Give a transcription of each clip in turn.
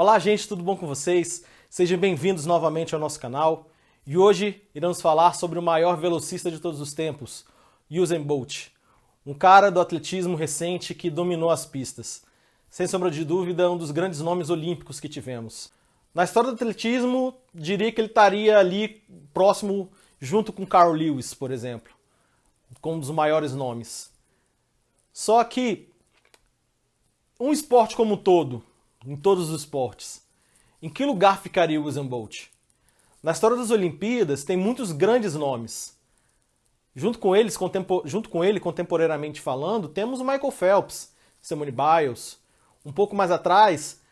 Olá gente, tudo bom com vocês? Sejam bem-vindos novamente ao nosso canal. E hoje iremos falar sobre o maior velocista de todos os tempos, Usain Bolt. Um cara do atletismo recente que dominou as pistas. Sem sombra de dúvida, um dos grandes nomes olímpicos que tivemos. Na história do atletismo, diria que ele estaria ali próximo, junto com Carl Lewis, por exemplo, como um dos maiores nomes. Só que um esporte como um todo, em todos os esportes, em que lugar ficaria o Usain Bolt? Na história das Olimpíadas tem muitos grandes nomes. Junto com ele, contemporaneamente falando, temos o Michael Phelps, Simone Biles. Um pouco mais atrás,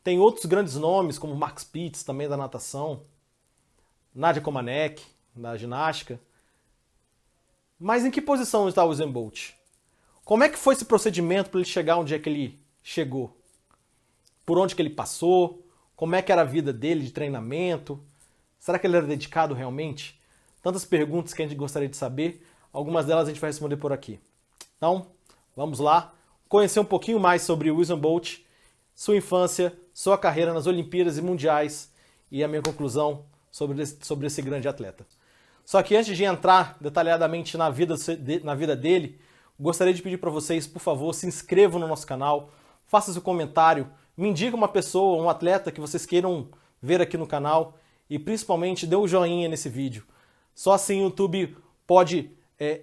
tem outros grandes nomes, como Mark Spitz, também da natação, Nadia Comaneci, da ginástica. Mas em que posição está o Usain Bolt? Como é que foi esse procedimento para ele chegar onde é que ele chegou? Por onde que ele passou? Como é que era a vida dele de treinamento? Será que ele era dedicado realmente? Tantas perguntas que a gente gostaria de saber, algumas delas a gente vai responder por aqui. Então, vamos lá, conhecer um pouquinho mais sobre o Usain Bolt, sua infância, sua carreira nas Olimpíadas e Mundiais e a minha conclusão sobre esse grande atleta. Só que antes de entrar detalhadamente na vida dele, gostaria de pedir para vocês, por favor, se inscrevam no nosso canal, façam seu comentário, me indique uma pessoa, um atleta que vocês queiram ver aqui no canal e principalmente dê um joinha nesse vídeo. Só assim o YouTube pode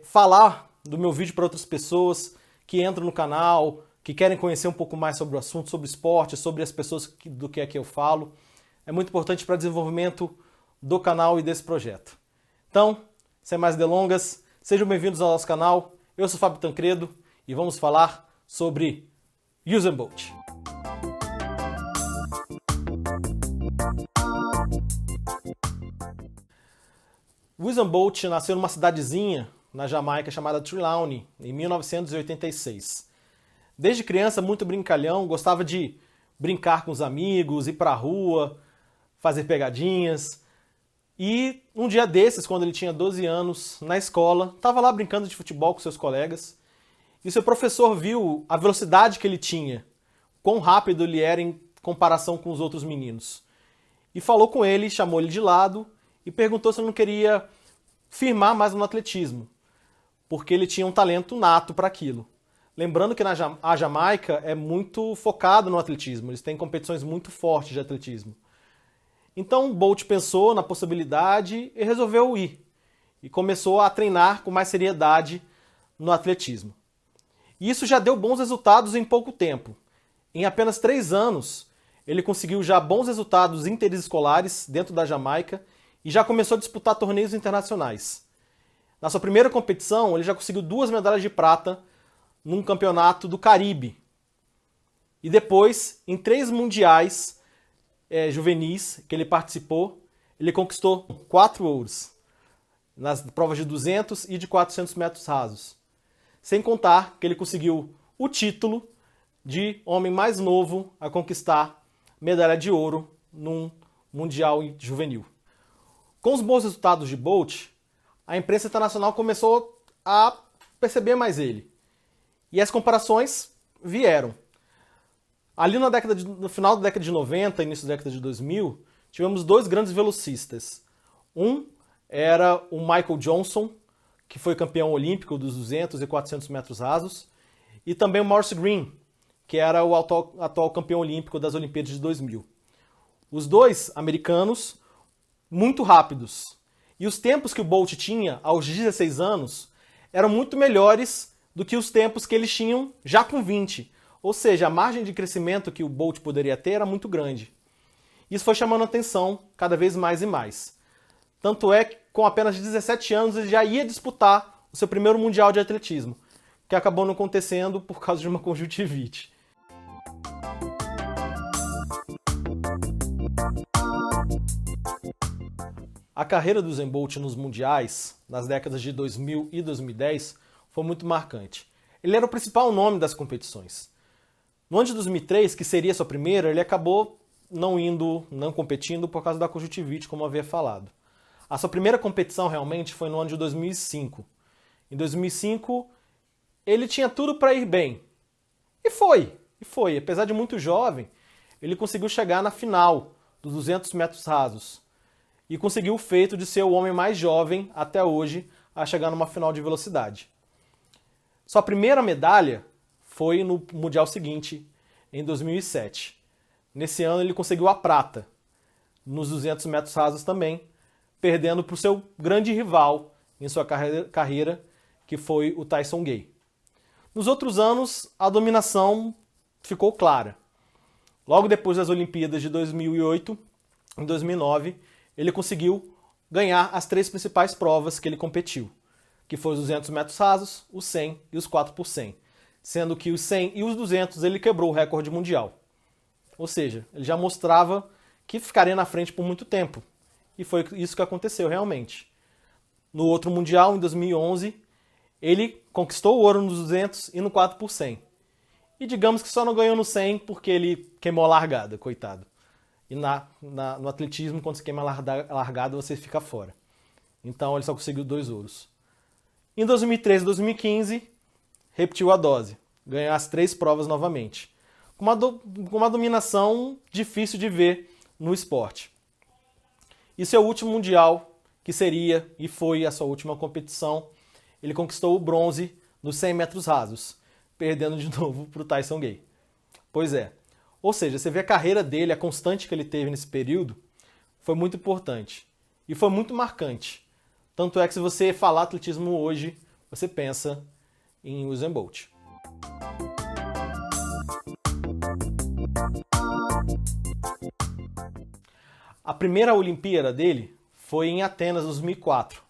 falar do meu vídeo para outras pessoas que entram no canal, que querem conhecer um pouco mais sobre o assunto, sobre esporte, sobre as pessoas do que é que eu falo. É muito importante para o desenvolvimento do canal e desse projeto. Então, sem mais delongas, sejam bem-vindos ao nosso canal. Eu sou Fábio Tancredo e vamos falar sobre Usain Bolt. Usain Bolt nasceu numa cidadezinha na Jamaica chamada Trelawney, em 1986. Desde criança, muito brincalhão, gostava de brincar com os amigos, ir pra rua, fazer pegadinhas. E um dia desses, quando ele tinha 12 anos, na escola, estava lá brincando de futebol com seus colegas, e seu professor viu a velocidade que ele tinha, quão rápido ele era em comparação com os outros meninos. E falou com ele, chamou ele de lado e perguntou se ele não queria firmar mais no atletismo, porque ele tinha um talento nato para aquilo. Lembrando que a Jamaica é muito focado no atletismo, eles têm competições muito fortes de atletismo. Então Bolt pensou na possibilidade e resolveu ir. E começou a treinar com mais seriedade no atletismo. E isso já deu bons resultados em pouco tempo. Em apenas 3 anos, ele conseguiu já bons resultados interescolares dentro da Jamaica e já começou a disputar torneios internacionais. Na sua primeira competição, ele já conseguiu 2 medalhas de prata num campeonato do Caribe. E depois, em 3 mundiais juvenis que ele participou, ele conquistou 4 ouros nas provas de 200 e de 400 metros rasos. Sem contar que ele conseguiu o título de homem mais novo a conquistar medalha de ouro num mundial juvenil. Com os bons resultados de Bolt, a imprensa internacional começou a perceber mais ele. E as comparações vieram. Ali no final da década de 90, início da década de 2000, tivemos 2 grandes velocistas. Um era o Michael Johnson, que foi campeão olímpico dos 200 e 400 metros rasos, e também o Maurice Greene, que era o atual campeão olímpico das Olimpíadas de 2000. Os 2 americanos, muito rápidos. E os tempos que o Bolt tinha aos 16 anos eram muito melhores do que os tempos que eles tinham já com 20. Ou seja, a margem de crescimento que o Bolt poderia ter era muito grande. Isso foi chamando a atenção cada vez mais e mais. Tanto é que com apenas 17 anos ele já ia disputar o seu primeiro mundial de atletismo, que acabou não acontecendo por causa de uma conjuntivite. A carreira do Usain Bolt nos mundiais, nas décadas de 2000 e 2010, foi muito marcante. Ele era o principal nome das competições. No ano de 2003, que seria sua primeira, ele acabou não competindo por causa da conjuntivite, como eu havia falado. A sua primeira competição realmente foi no ano de 2005. Em 2005, ele tinha tudo para ir bem. E foi. Apesar de muito jovem, ele conseguiu chegar na final dos 200 metros rasos e conseguiu o feito de ser o homem mais jovem até hoje a chegar numa final de velocidade. Sua primeira medalha foi no Mundial seguinte, em 2007. Nesse ano ele conseguiu a prata, nos 200 metros rasos também, perdendo para o seu grande rival em sua carreira, que foi o Tyson Gay. Nos outros anos, a dominação ficou clara. Logo depois das Olimpíadas de 2008, em 2009, ele conseguiu ganhar as 3 principais provas que ele competiu, que foram os 200 metros rasos, os 100 e os 4 por 100, sendo que os 100 e os 200 ele quebrou o recorde mundial. Ou seja, ele já mostrava que ficaria na frente por muito tempo. E foi isso que aconteceu realmente. No outro Mundial, em 2011, ele conquistou o ouro nos 200 e no 4 por 100. E digamos que só não ganhou no 100 porque ele queimou a largada, coitado. E no atletismo, quando você queima a largada, você fica fora. Então ele só conseguiu 2 ouros. Em 2013 e 2015, repetiu a dose. Ganhou as 3 provas novamente. Com uma dominação difícil de ver no esporte. E seu último Mundial, que seria e foi a sua última competição, ele conquistou o bronze nos 100 metros rasos, perdendo de novo para o Tyson Gay. Pois é. Ou seja, você vê a carreira dele, a constante que ele teve nesse período, foi muito importante. E foi muito marcante. Tanto é que se você falar atletismo hoje, você pensa em Usain Bolt. A primeira Olimpíada dele foi em Atenas, em 2004.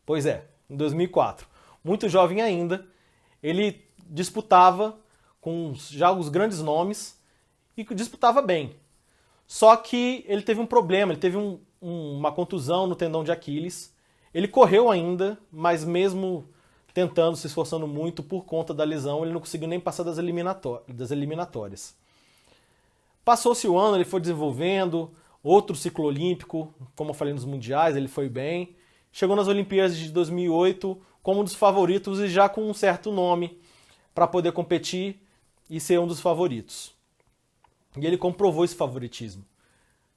Pois é, em 2004. Muito jovem ainda, ele disputava com já os grandes nomes e disputava bem. Só que ele teve um problema, ele teve uma contusão no tendão de Aquiles. Ele correu ainda, mas mesmo tentando, se esforçando muito por conta da lesão, ele não conseguiu nem passar das eliminatórias. Passou-se o ano, ele foi desenvolvendo outro ciclo olímpico, como eu falei nos mundiais, ele foi bem. Chegou nas Olimpíadas de 2008 como um dos favoritos e já com um certo nome para poder competir e ser um dos favoritos. E ele comprovou esse favoritismo.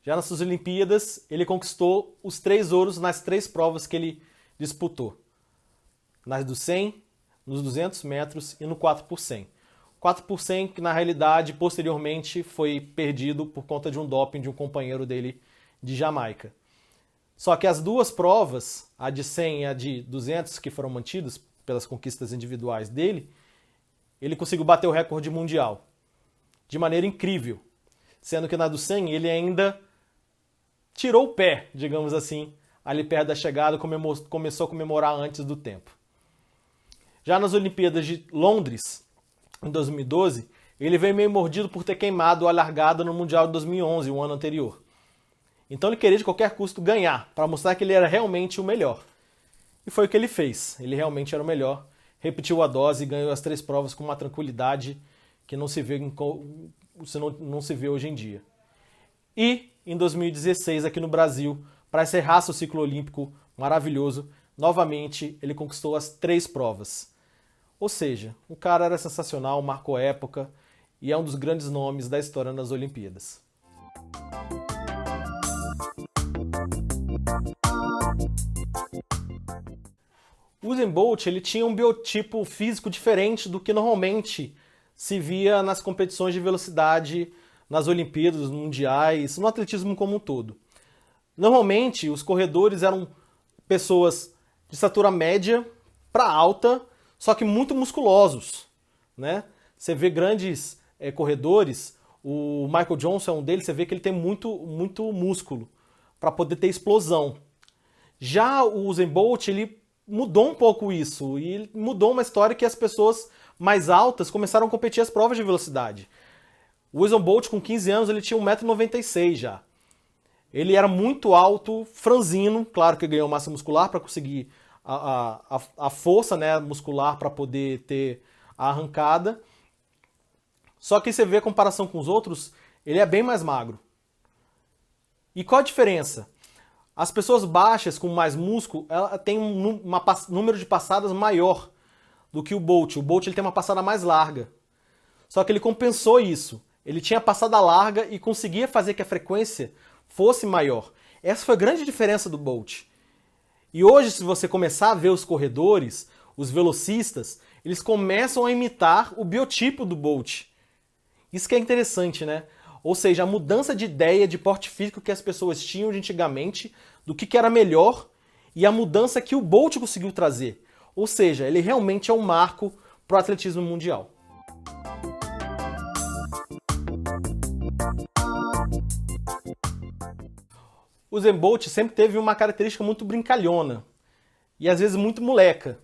Já nessas Olimpíadas, ele conquistou os 3 ouros nas 3 provas que ele disputou. Nas do 100, nos 200 metros e no 4 por 100. 4 por 100 que na realidade posteriormente foi perdido por conta de um doping de um companheiro dele de Jamaica. Só que as 2 provas, a de 100 e a de 200, que foram mantidas pelas conquistas individuais dele, ele conseguiu bater o recorde mundial de maneira incrível. Sendo que na do 100 ele ainda tirou o pé, digamos assim, ali perto da chegada, começou a comemorar antes do tempo. Já nas Olimpíadas de Londres, em 2012, ele veio meio mordido por ter queimado a largada no Mundial de 2011, o ano anterior. Então ele queria de qualquer custo ganhar, para mostrar que ele era realmente o melhor. E foi o que ele fez, ele realmente era o melhor, repetiu a dose e ganhou as 3 provas com uma tranquilidade que não se vê hoje em dia. E em 2016, aqui no Brasil, para encerrar seu ciclo olímpico maravilhoso, novamente ele conquistou as 3 provas. Ou seja, o cara era sensacional, marcou época e é um dos grandes nomes da história nas Olimpíadas. O Usain Bolt ele tinha um biotipo físico diferente do que normalmente se via nas competições de velocidade, nas Olimpíadas, nos mundiais, no atletismo como um todo. Normalmente, os corredores eram pessoas de estatura média para alta, só que muito musculosos, né? Você vê grandes corredores, o Michael Johnson é um deles, você vê que ele tem muito músculo para poder ter explosão. Já o Usain Bolt, ele mudou um pouco isso, e ele mudou uma história que as pessoas mais altas começaram a competir as provas de velocidade. O Usain Bolt, com 15 anos, ele tinha 1,96 m já. Ele era muito alto, franzino, claro que ganhou massa muscular para conseguir a força, né, muscular para poder ter a arrancada. Só que você vê a comparação com os outros, ele é bem mais magro. E qual a diferença? As pessoas baixas, com mais músculo, ela tem um número de passadas maior do que o Bolt. O Bolt ele tem uma passada mais larga. Só que ele compensou isso. Ele tinha passada larga e conseguia fazer que a frequência fosse maior. Essa foi a grande diferença do Bolt. E hoje, se você começar a ver os corredores, os velocistas, eles começam a imitar o biotipo do Bolt. Isso que é interessante, né? Ou seja, a mudança de ideia de porte físico que as pessoas tinham de antigamente, do que era melhor, e a mudança que o Bolt conseguiu trazer. Ou seja, ele realmente é um marco para o atletismo mundial. O Usain Bolt sempre teve uma característica muito brincalhona e às vezes muito moleca.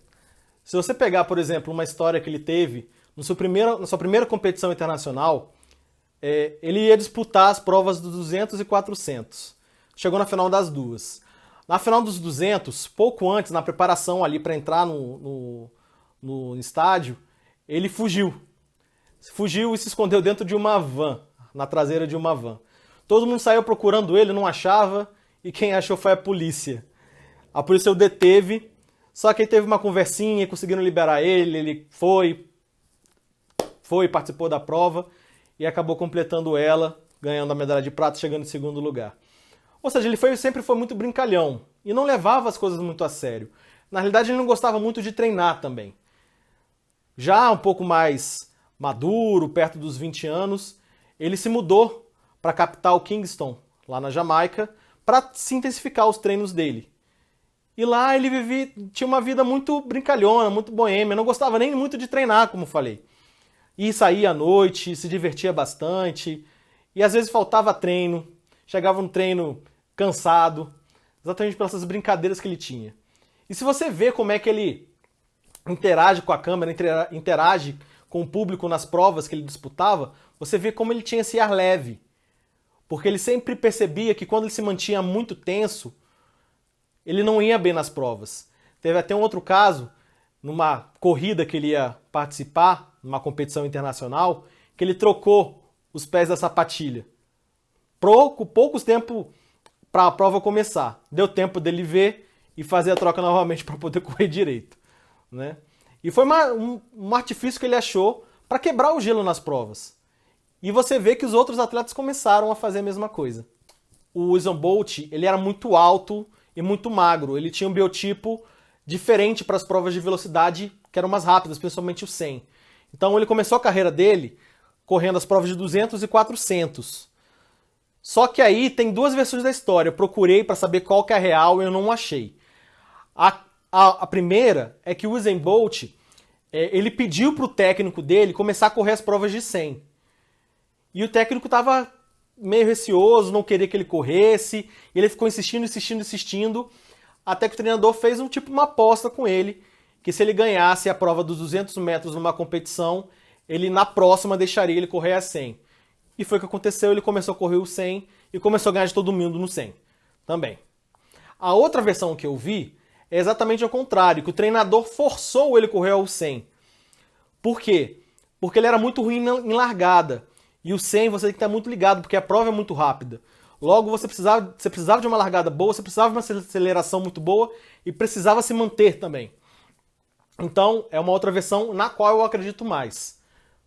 Se você pegar, por exemplo, uma história que ele teve na sua primeira competição internacional, ele ia disputar as provas dos 200 e 400. Chegou na final das duas. Na final dos 200, pouco antes, na preparação ali para entrar no estádio, ele fugiu. Fugiu e se escondeu dentro de uma van, na traseira de uma van. Todo mundo saiu procurando ele, não achava, e quem achou foi a polícia. A polícia o deteve, só que aí teve uma conversinha, conseguiram liberar ele foi, participou da prova e acabou completando ela, ganhando a medalha de prata, chegando em segundo lugar. Ou seja, ele sempre foi muito brincalhão e não levava as coisas muito a sério. Na realidade, ele não gostava muito de treinar também. Já um pouco mais maduro, perto dos 20 anos, ele se mudou para a capital Kingston, lá na Jamaica, para se intensificar os treinos dele. E lá ele tinha uma vida muito brincalhona, muito boêmia, não gostava nem muito de treinar, como falei. E saía à noite, se divertia bastante, e às vezes faltava treino, chegava no treino cansado, exatamente pelas brincadeiras que ele tinha. E se você vê como é que ele interage com a câmera, interage com o público nas provas que ele disputava, você vê como ele tinha esse ar leve. Porque ele sempre percebia que quando ele se mantinha muito tenso, ele não ia bem nas provas. Teve até um outro caso, numa corrida que ele ia participar, numa competição internacional, que ele trocou os pés da sapatilha. Poucos tempo para a prova começar. Deu tempo dele ver e fazer a troca novamente para poder correr direito, né? E foi um artifício que ele achou para quebrar o gelo nas provas. E você vê que os outros atletas começaram a fazer a mesma coisa. O Usain Bolt, ele era muito alto e muito magro. Ele tinha um biotipo diferente para as provas de velocidade, que eram mais rápidas, principalmente o 100. Então ele começou a carreira dele correndo as provas de 200 e 400. Só que aí tem duas versões da história. Eu procurei para saber qual que é a real e eu não achei. A primeira é que o Usain Bolt, ele pediu para o técnico dele começar a correr as provas de 100. E o técnico estava meio receoso, não queria que ele corresse, e ele ficou insistindo, até que o treinador fez uma aposta com ele, que se ele ganhasse a prova dos 200 metros numa competição, ele na próxima deixaria ele correr a 100. E foi o que aconteceu, ele começou a correr o 100 e começou a ganhar de todo mundo no 100 também. A outra versão que eu vi é exatamente ao contrário, que o treinador forçou ele a correr ao 100. Por quê? Porque ele era muito ruim em largada. E o 100 você tem que estar muito ligado, porque a prova é muito rápida. Logo, você precisava de uma largada boa, você precisava de uma aceleração muito boa e precisava se manter também. Então, é uma outra versão na qual eu acredito mais.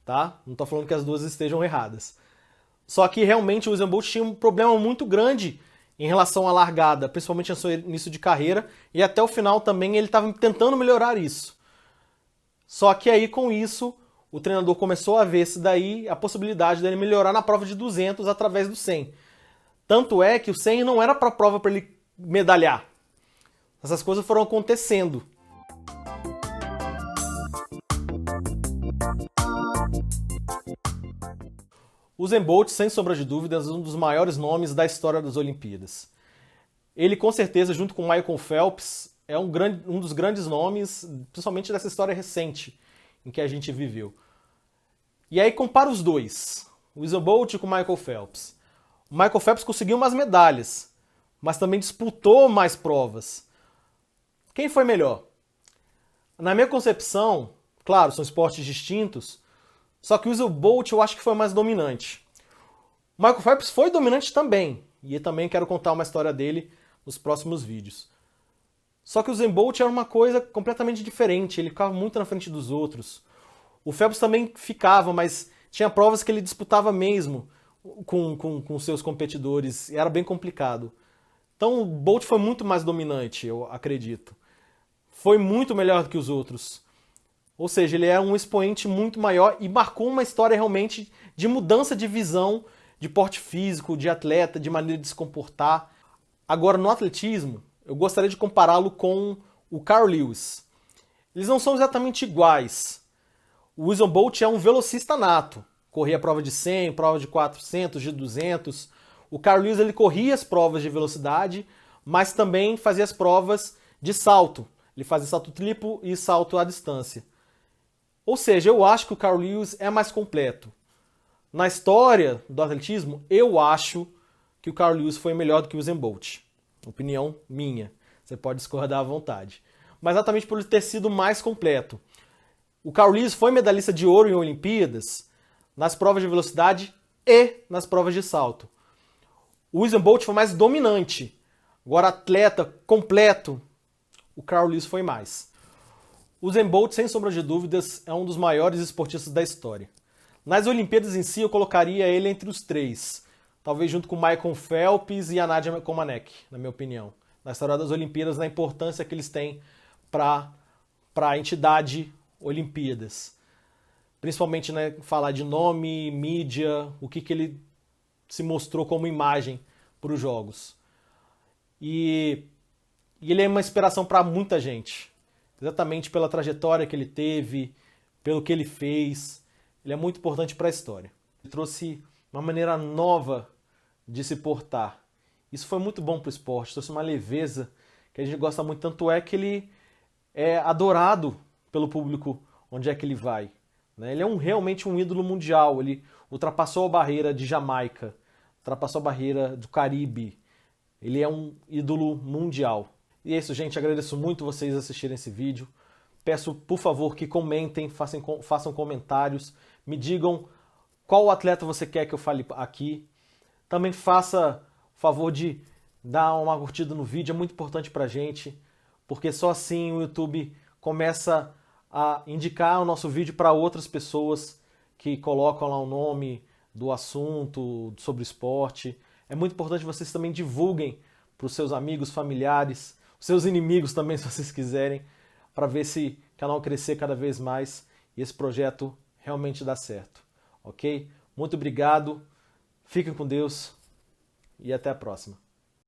Tá? Não estou falando que as duas estejam erradas. Só que realmente o Usain Bolt tinha um problema muito grande em relação à largada, principalmente no seu início de carreira, e até o final também ele estava tentando melhorar isso. Só que aí com isso, o treinador começou a ver a possibilidade dele melhorar na prova de 200 através do 100. Tanto é que o 100 não era para a prova para ele medalhar. Essas coisas foram acontecendo. O Usain Bolt, sem sombra de dúvidas, é um dos maiores nomes da história das Olimpíadas. Ele, com certeza, junto com Michael Phelps, é um dos grandes nomes, principalmente dessa história recente em que a gente viveu. E aí compara os dois, o Usain Bolt com o Michael Phelps. O Michael Phelps conseguiu umas medalhas, mas também disputou mais provas. Quem foi melhor? Na minha concepção, claro, são esportes distintos, só que o Usain Bolt eu acho que foi mais dominante. O Michael Phelps foi dominante também, e eu também quero contar uma história dele nos próximos vídeos. Só que o Usain Bolt era uma coisa completamente diferente, ele ficava muito na frente dos outros. O Phelps também ficava, mas Tinha provas que ele disputava mesmo com seus competidores, e era bem complicado. Então o Bolt foi muito mais dominante, eu acredito. Foi muito melhor do que os outros. Ou seja, ele é um expoente muito maior e marcou uma história realmente de mudança de visão, de porte físico, de atleta, de maneira de se comportar. Agora, no atletismo, eu gostaria de compará-lo com o Carl Lewis. Eles não são exatamente iguais. O Usain Bolt é um velocista nato. Corria a prova de 100, prova de 400, de 200. O Carl Lewis ele corria as provas de velocidade, mas também fazia as provas de salto. Ele fazia salto triplo e salto à distância. Ou seja, eu acho que o Carl Lewis é mais completo. Na história do atletismo, eu acho que o Carl Lewis foi melhor do que o Usain Bolt. Opinião minha. Você pode discordar à vontade. Mas exatamente por ele ter sido mais completo. O Carl Lewis foi medalhista de ouro em Olimpíadas, nas provas de velocidade e nas provas de salto. O Usain Bolt foi mais dominante. Agora, atleta completo, o Carl Lewis foi mais. O Usain Bolt, sem sombra de dúvidas, é um dos maiores esportistas da história. Nas Olimpíadas em si, eu colocaria ele entre os três. Talvez junto com o Michael Phelps e a Nadia Comaneci, na minha opinião. Na história das Olimpíadas, na importância que eles têm para a entidade Olimpíadas. Principalmente, né, falar de nome, mídia, o que ele se mostrou como imagem para os Jogos. E ele é uma inspiração para muita gente. Exatamente pela trajetória que ele teve, pelo que ele fez. Ele é muito importante para a história. Ele trouxe uma maneira nova de se portar. Isso foi muito bom para o esporte, trouxe uma leveza que a gente gosta muito. Tanto é que ele é adorado pelo público onde é que ele vai. Ele é realmente um ídolo mundial. Ele ultrapassou a barreira de Jamaica, ultrapassou a barreira do Caribe. Ele é um ídolo mundial. E é isso, gente. Agradeço muito vocês assistirem esse vídeo. Peço, por favor, que comentem, façam comentários, me digam qual atleta você quer que eu fale aqui. Também faça o favor de dar uma curtida no vídeo, é muito importante pra gente, porque só assim o YouTube começa a indicar o nosso vídeo para outras pessoas que colocam lá o nome do assunto, sobre esporte. É muito importante que vocês também divulguem para os seus amigos, familiares, os seus inimigos também, se vocês quiserem, para ver esse canal crescer cada vez mais e esse projeto realmente dar certo, ok? Muito obrigado, fiquem com Deus e até a próxima.